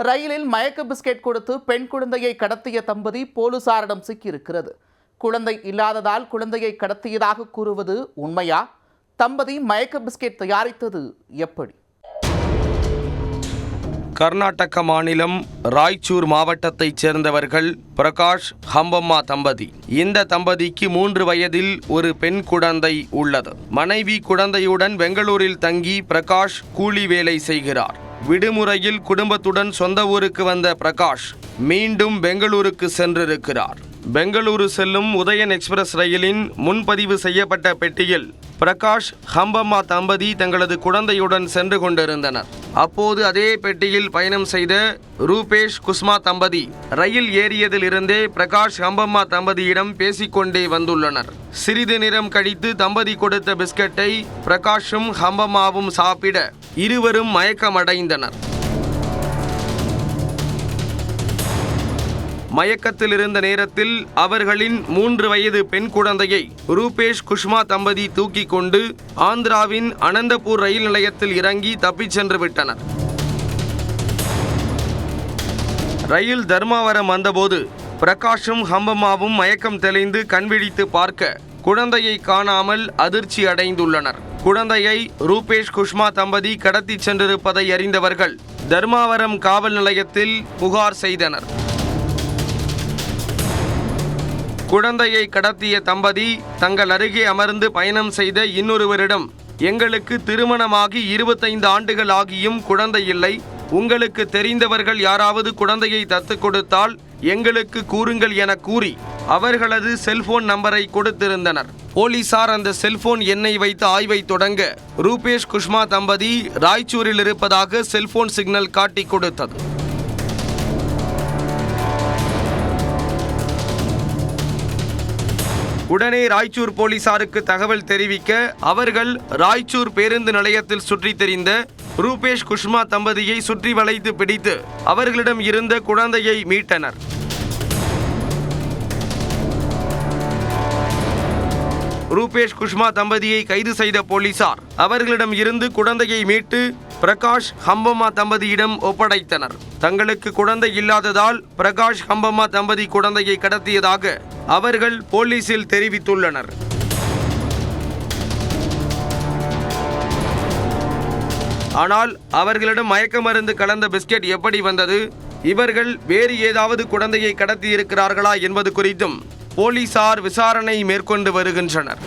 ரயிலில் மயக்க பிஸ்கெட் கொடுத்து பெண் குழந்தையை கடத்திய தம்பதி போலீசாரிடம் சிக்கியிருக்கிறது. குழந்தை இல்லாததால் குழந்தையை கடத்தியதாக கூறுவது உண்மையா? தம்பதி மயக்க பிஸ்கெட் தயாரித்தது எப்படி? கர்நாடக மாநிலம் ராய்ச்சூர் மாவட்டத்தைச் சேர்ந்தவர்கள் பிரகாஷ் ஹம்பம்மா தம்பதி. இந்த தம்பதிக்கு 3 வயதில் ஒரு பெண் குழந்தை உள்ளது. மனைவி குழந்தையுடன் பெங்களூரில் தங்கி பிரகாஷ் கூலி வேலை செய்கிறார். விடுமுறையில் குடும்பத்துடன் சொந்த ஊருக்கு வந்த பிரகாஷ் மீண்டும் பெங்களூருக்கு சென்றிருக்கிறார். பெங்களூரு செல்லும் உதயன் எக்ஸ்பிரஸ் ரயிலின் முன்பதிவு செய்யப்பட்ட பெட்டியில் பிரகாஷ் ஹம்பம்மா தம்பதி தங்களது குழந்தையுடன் சென்று கொண்டிருந்தனர். அப்போது அதே பெட்டியில் பயணம் செய்த ரூபேஷ் குஸ்மா தம்பதி ரயில் ஏறியதில் இருந்தே பிரகாஷ் ஹம்பம்மா தம்பதியிடம் பேசிக்கொண்டே வந்துள்ளனர். சிறிது நேரம் கழித்து தம்பதி கொடுத்த பிஸ்கட்டை பிரகாஷும் ஹம்பம்மாவும் சாப்பிட இருவரும் மயக்கமடைந்தனர். மயக்கத்தில் இருந்த நேரத்தில் அவர்களின் 3 வயது பெண் குழந்தையை ரூபேஷ் குஷ்மா தம்பதி தூக்கி கொண்டு ஆந்திராவின் அனந்தபூர் ரயில் நிலையத்தில் இறங்கி தப்பிச் சென்று விட்டனர். ரயில் தர்மாவரம் வந்தபோது பிரகாஷும் ஹம்பம்மாவும் மயக்கம் தெளிந்து கண்விழித்து பார்க்க குழந்தையை காணாமல் அதிர்ச்சி அடைந்துள்ளனர். குழந்தையை ரூபேஷ் குஷ்மா தம்பதி கடத்தி சென்றிருப்பதை அறிந்தவர்கள் தர்மாவரம் காவல் நிலையத்தில் புகார் செய்தனர். குழந்தையை கடத்திய தம்பதி தங்கள் அருகே அமர்ந்து பயணம் செய்த இன்னொருவரிடம், எங்களுக்கு திருமணமாகி 25 ஆண்டுகள் ஆகியும் குழந்தை இல்லை. உங்களுக்கு தெரிந்தவர்கள் யாராவது குழந்தையை தத்து கொடுத்தால் எங்களுக்கு கூறுங்கள் என கூறி அவர்களது செல்போன் நம்பரை கொடுத்திருந்தனர். போலீசார் அந்த செல்போன் எண்ணை வைத்து ஆய்வை தொடங்க ரூபேஷ் குஷ்மா தம்பதி ராய்ச்சூரில் இருப்பதாக செல்போன் சிக்னல் காட்டி கொடுத்தது. உடனே ராய்ச்சூர் போலீசாருக்கு தகவல் தெரிவிக்க அவர்கள் ராய்ச்சூர் பேருந்து நிலையத்தில் சுற்றி திரிந்த ரூபேஷ் குஷ்மா தம்பதியை சுற்றி வளைத்து பிடித்து அவர்களிடம் இருந்த குழந்தையை மீட்டனர். ரூபேஷ் குஷ்மா தம்பதியை கைது செய்த போலீசார் அவர்களிடம் இருந்து குழந்தையை மீட்டு பிரகாஷ் ஹம்பம்மா தம்பதியிடம் ஒப்படைத்தனர். தங்களுக்கு குழந்தை இல்லாததால் பிரகாஷ் ஹம்பம்மா தம்பதி குழந்தையை கடத்தியதாக அவர்கள் போலீசில் தெரிவித்துள்ளனர். ஆனால் அவர்களிடம் மயக்க மருந்து கலந்த பிஸ்கெட் எப்படி வந்தது, இவர்கள் வேறு ஏதாவது குழந்தையை கடத்தி இருக்கிறார்களா என்பது குறித்தும் போலீசார் விசாரணை மேற்கொண்டு வருகின்றனர்.